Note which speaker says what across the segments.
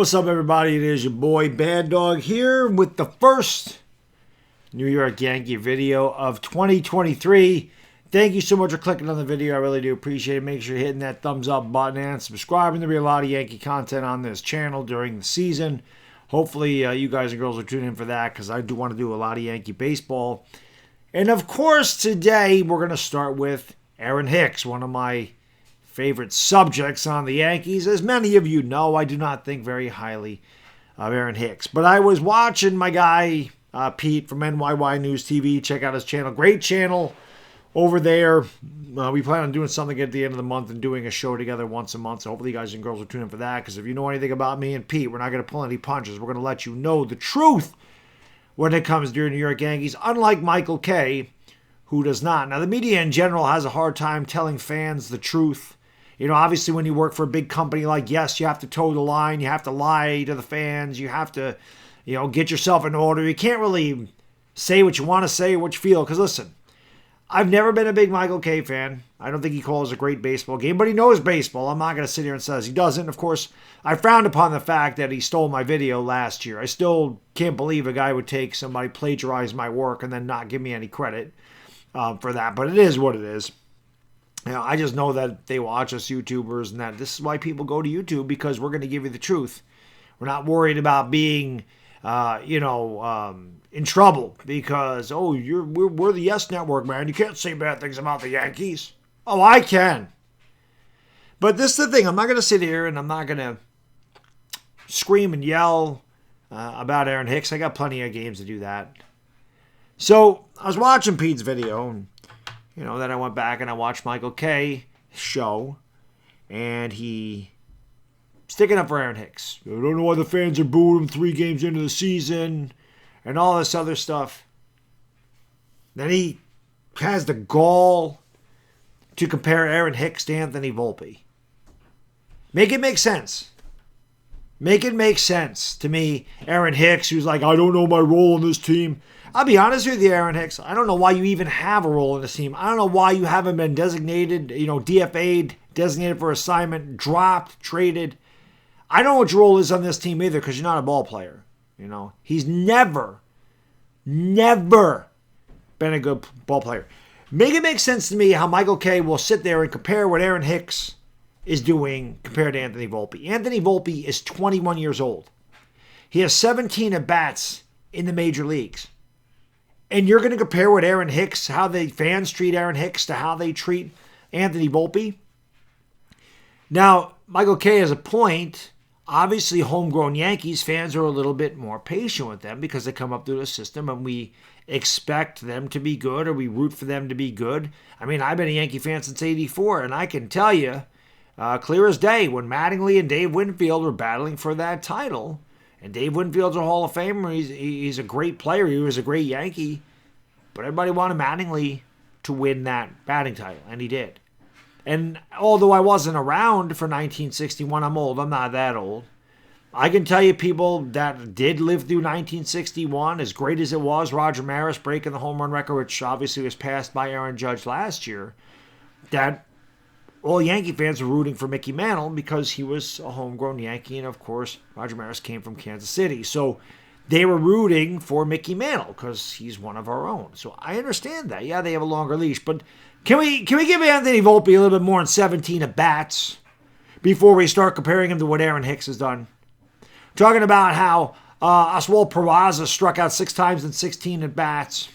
Speaker 1: What's up, everybody? It is your boy Baddog here with the first New York Yankee video of 2023. Thank you so much for clicking on the video. I really do appreciate it. Make sure you're hitting that thumbs up button and subscribing. There'll be a lot of Yankee content on this channel during the season. Hopefully, you guys and girls will tune in for that because I do want to do a lot of Yankee baseball. And of course, today we're going to start with Aaron Hicks, one of my favorite subjects on the Yankees. As many of you know, I do not think very highly of Aaron Hicks. But I was watching my guy, Pete from NYY News TV. Check out his channel. Great channel over there. We plan on doing something at the end of the month and doing a show together once a month. So hopefully you guys and girls will tune in for that. Because if you know anything about me and Pete, we're not going to pull any punches. We're going to let you know the truth when it comes to your New York Yankees. Unlike Michael Kay, who does not. Now, the media in general has a hard time telling fans the truth. You know, obviously when you work for a big company like Yes, you have to toe the line. You have to lie to the fans. You have to, get yourself in order. You can't really say what you want to say or what you feel. Because listen, I've never been a big Michael Kay fan. I don't think he calls a great baseball game, but he knows baseball. I'm not going to sit here and say he doesn't. Of course, I frowned upon the fact that he stole my video last year. I still can't believe a guy would take somebody, plagiarize my work, and then not give me any credit for that. But it is what it is. I just know that they watch us YouTubers and that this is why people go to YouTube, because we're going to give you the truth. We're not worried about being, in trouble because, we're the Yes Network, man. You can't say bad things about the Yankees. Oh, I can. But this is the thing. I'm not going to sit here and I'm not going to scream and yell about Aaron Hicks. I got plenty of games to do that. So I was watching Pete's video and then I went back and I watched Michael Kay show, and he sticking up for Aaron Hicks. I don't know why the fans are booing him 3 games into the season and all this other stuff. Then he has the gall to compare Aaron Hicks to Anthony Volpe. Make it make sense. Make it make sense to me. Aaron Hicks, who's like, I don't know my role in this team. I'll be honest with you, Aaron Hicks. I don't know why you even have a role in this team. I don't know why you haven't been designated, DFA'd, designated for assignment, dropped, traded. I don't know what your role is on this team either, because you're not a ball player. He's never been a good ball player. Make it make sense to me how Michael Kay will sit there and compare what Aaron Hicks is doing compared to Anthony Volpe. Anthony Volpe is 21 years old. He has 17 at-bats in the major leagues. And you're going to compare what Aaron Hicks, how the fans treat Aaron Hicks to how they treat Anthony Volpe? Now, Michael Kay has a point. Obviously, homegrown Yankees fans are a little bit more patient with them because they come up through the system and we expect them to be good, or we root for them to be good. I mean, I've been a Yankee fan since '84, and I can tell you, clear as day, when Mattingly and Dave Winfield were battling for that title, and Dave Winfield's a Hall of Famer. He's a great player. He was a great Yankee. But everybody wanted Mattingly to win that batting title, and he did. And although I wasn't around for 1961, I'm old. I'm not that old. I can tell you people that did live through 1961, as great as it was, Roger Maris breaking the home run record, which obviously was passed by Aaron Judge last year, that all Yankee fans were rooting for Mickey Mantle because he was a homegrown Yankee, and of course, Roger Maris came from Kansas City. So they were rooting for Mickey Mantle because he's one of our own. So I understand that. Yeah, they have a longer leash, but can we give Anthony Volpe a little bit more than 17 at-bats before we start comparing him to what Aaron Hicks has done? Talking about how Oswald Peraza struck out 6 times in 16 at-bats,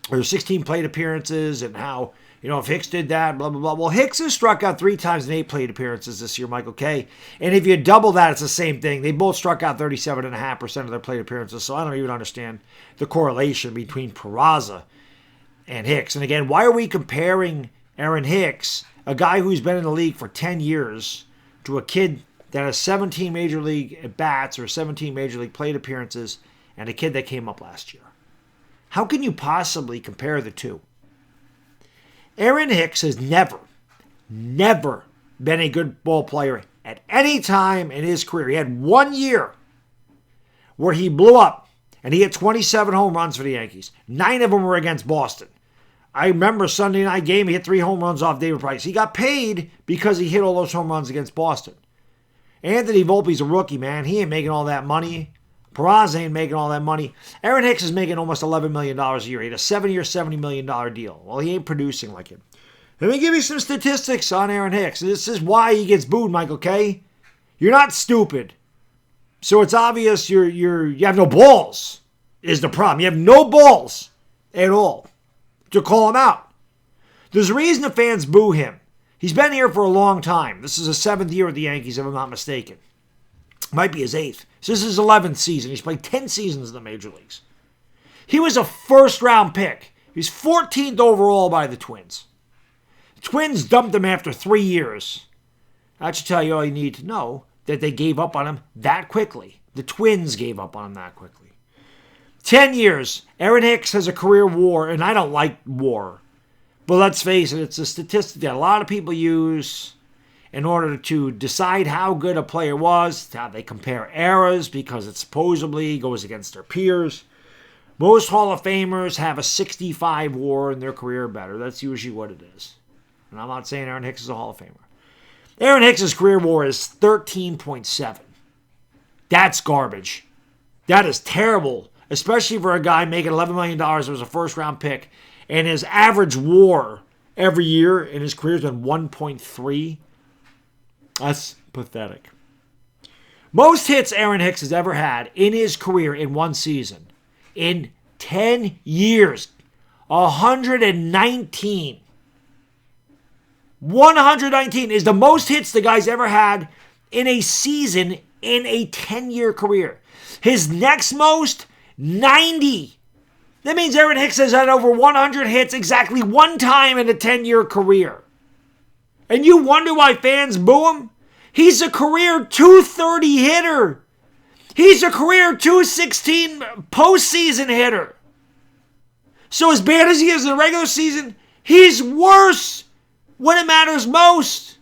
Speaker 1: or 16 plate appearances, and how if Hicks did that, blah, blah, blah. Well, Hicks has struck out 3 times in 8 plate appearances this year, Michael Kay. And if you double that, it's the same thing. They both struck out 37.5% of their plate appearances. So I don't even understand the correlation between Peraza and Hicks. And again, why are we comparing Aaron Hicks, a guy who's been in the league for 10 years, to a kid that has 17 major league at-bats or 17 major league plate appearances, and a kid that came up last year? How can you possibly compare the two? Aaron Hicks has never been a good ball player at any time in his career. He had 1 year where he blew up and he hit 27 home runs for the Yankees. 9 of them were against Boston. I remember Sunday night game, he hit 3 home runs off David Price. He got paid because he hit all those home runs against Boston. Anthony Volpe's a rookie, man. He ain't making all that money. Peraza ain't making all that money. Aaron Hicks is making almost $11 million a year. He had a 7-year, $70 million deal. Well, he ain't producing like him. Let me give you some statistics on Aaron Hicks. This is why he gets booed, Michael K. You're not stupid. So it's obvious you have no balls is the problem. You have no balls at all to call him out. There's a reason the fans boo him. He's been here for a long time. This is his 7th year with the Yankees, if I'm not mistaken. Might be his 8th. So this is his 11th season. He's played 10 seasons in the major leagues. He was a first-round pick. He's 14th overall by the Twins. The Twins dumped him after 3 years. That should tell you all you need to know, that they gave up on him that quickly. The Twins gave up on him that quickly. 10 years. Aaron Hicks has a career WAR, and I don't like WAR. But let's face it, it's a statistic that a lot of people use in order to decide how good a player was, how they compare eras, because it supposedly goes against their peers. Most Hall of Famers have a 65 WAR in their career or better. That's usually what it is. And I'm not saying Aaron Hicks is a Hall of Famer. Aaron Hicks' career WAR is 13.7. That's garbage. That is terrible, especially for a guy making $11 million as a first-round pick, and his average WAR every year in his career has been 1.3. That's pathetic. Most hits Aaron Hicks has ever had in his career in one season, in 10 years, 119. 119 is the most hits the guy's ever had in a season in a 10-year career. His next most, 90. That means Aaron Hicks has had over 100 hits exactly one time in a 10-year career. And you wonder why fans boo him? He's a career 230 hitter. He's a career 216 postseason hitter. So as bad as he is in the regular season, he's worse when it matters most.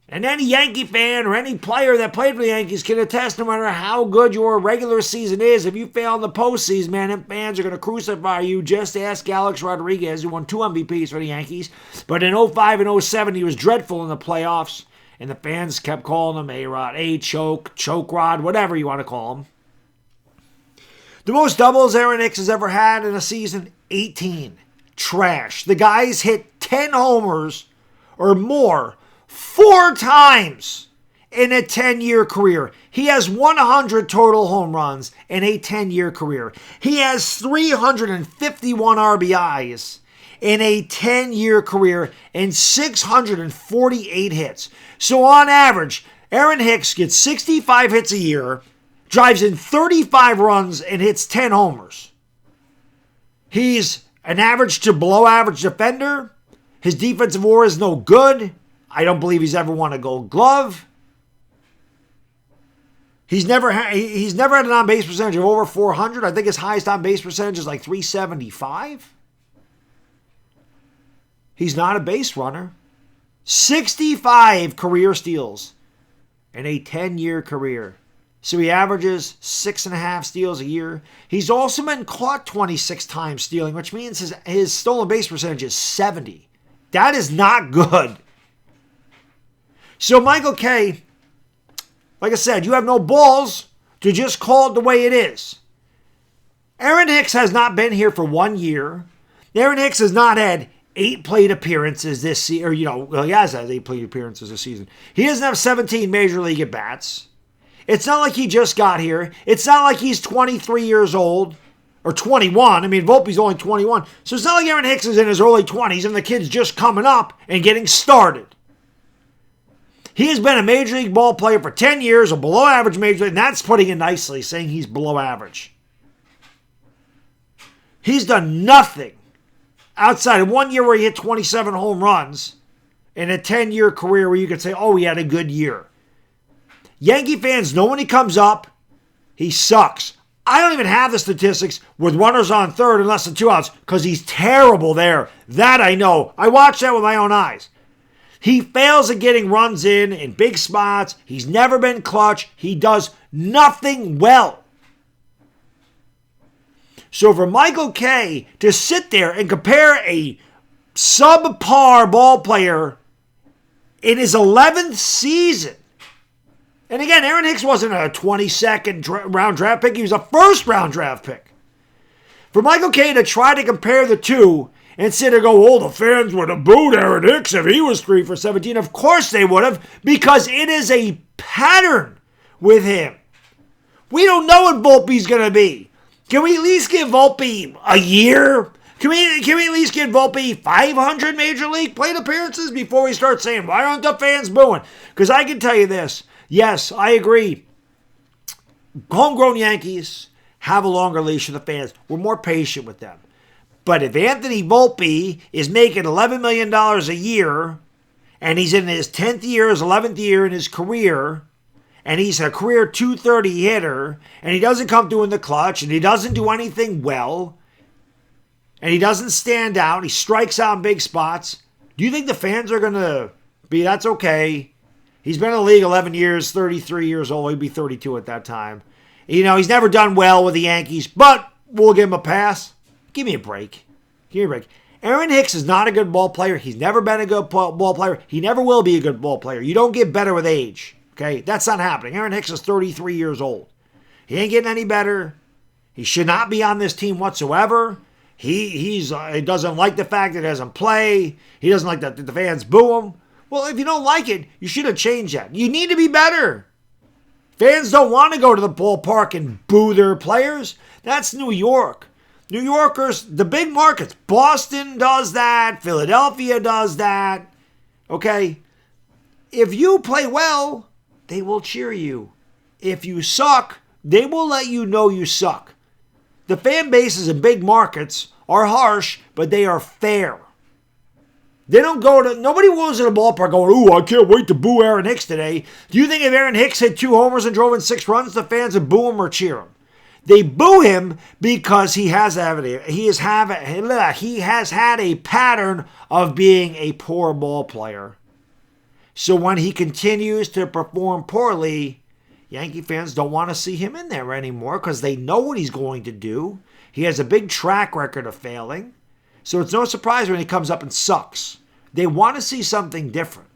Speaker 1: And any Yankee fan or any player that played for the Yankees can attest, no matter how good your regular season is, if you fail in the postseason, man, them fans are going to crucify you. Just ask Alex Rodriguez, who won 2 MVPs for the Yankees. But in 05 and 07, he was dreadful in the playoffs. And the fans kept calling him A-Rod, Choke Rod, whatever you want to call him. The most doubles Aaron Hicks has ever had in a season, 18. Trash. The guy's hit 10 homers or more 4 times in a 10-year career. He has 100 total home runs in a 10-year career. He has 351 RBIs in a 10-year career and 648 hits. So on average, Aaron Hicks gets 65 hits a year, drives in 35 runs, and hits 10 homers. He's an average to below average defender. His defensive WAR is no good. I don't believe he's ever won a Gold Glove. He's never had an on-base percentage of over 400. I think his highest on-base percentage is like 375. He's not a base runner. 65 career steals in a 10-year career. So he averages 6.5 steals a year. He's also been caught 26 times stealing, which means his stolen base percentage is 70. That is not good. So Michael K., like I said, you have no balls to just call it the way it is. Aaron Hicks has not been here for 1 year. Aaron Hicks has not had 8 plate appearances this season. He has had 8 plate appearances this season. He doesn't have 17 major league at-bats. It's not like he just got here. It's not like he's 23 years old or 21. I mean, Volpe's only 21. So it's not like Aaron Hicks is in his early 20s and the kid's just coming up and getting started. He has been a Major League ball player for 10 years, a below average Major League, and that's putting it nicely, saying he's below average. He's done nothing outside of 1 year where he hit 27 home runs in a 10-year career where you could say, oh, he had a good year. Yankee fans know when he comes up, he sucks. I don't even have the statistics with runners on third and less than 2 outs because he's terrible there. That I know. I watched that with my own eyes. He fails at getting runs in big spots. He's never been clutch. He does nothing well. So for Michael K. to sit there and compare a subpar ball player in his 11th season And again, Aaron Hicks wasn't a 22nd round draft pick. He was a first-round draft pick. For Michael Kay to try to compare the two and sit there and go, oh, the fans would have booed Aaron Hicks if he was 3 for 17. Of course they would have, because it is a pattern with him. We don't know what Volpe's going to be. Can we at least give Volpe a year? Can we at least give Volpe 500 Major League plate appearances before we start saying, why aren't the fans booing? Because I can tell you this. Yes, I agree. Homegrown Yankees have a longer leash with the fans. We're more patient with them. But if Anthony Volpe is making $11 million a year, and he's in his 10th year, his 11th year in his career, and he's a career 230 hitter, and he doesn't come through in the clutch, and he doesn't do anything well, and he doesn't stand out, he strikes out in big spots, do you think the fans are going to be, that's okay? He's been in the league 11 years, 33 years old, he'd be 32 at that time. You know, he's never done well with the Yankees, but we'll give him a pass. Give me a break. Give me a break. Aaron Hicks is not a good ball player. He's never been a good ball player. He never will be a good ball player. You don't get better with age. Okay? That's not happening. Aaron Hicks is 33 years old. He ain't getting any better. He should not be on this team whatsoever. He doesn't like the fact that he doesn't play. He doesn't like that the fans boo him. Well, if you don't like it, you should have changed that. You need to be better. Fans don't want to go to the ballpark and boo their players. That's New York. New Yorkers, the big markets, Boston does that, Philadelphia does that, okay? If you play well, they will cheer you. If you suck, they will let you know you suck. The fan bases in big markets are harsh, but they are fair. They don't go to, nobody goes to the ballpark going, ooh, I can't wait to boo Aaron Hicks today. Do you think if Aaron Hicks hit 2 homers and drove in 6 runs, the fans would boo him or cheer him? They boo him because he has had a pattern of being a poor ball player. So when he continues to perform poorly, Yankee fans don't want to see him in there anymore because they know what he's going to do. He has a big track record of failing. So it's no surprise when he comes up and sucks. They want to see something different.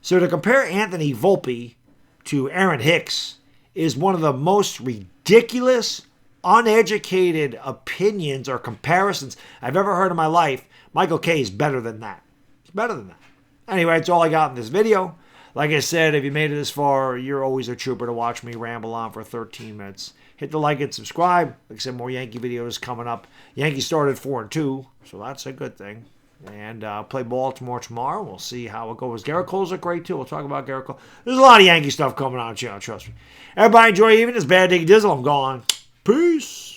Speaker 1: So to compare Anthony Volpe to Aaron Hicks is one of the most ridiculous, uneducated opinions or comparisons I've ever heard in my life. Michael Kay is better than that. He's better than that. Anyway, that's all I got in this video. Like I said, if you made it this far, you're always a trooper to watch me ramble on for 13 minutes. Hit the like and subscribe. Like I said, more Yankee videos coming up. Yankees started 4-2, so that's a good thing. And play Baltimore tomorrow. We'll see how it goes. Garrett Cole's look great, too. We'll talk about Garrett Cole. There's a lot of Yankee stuff coming on the channel, trust me. Everybody enjoy your evening. It's Baddog Dizzle. I'm gone. Peace.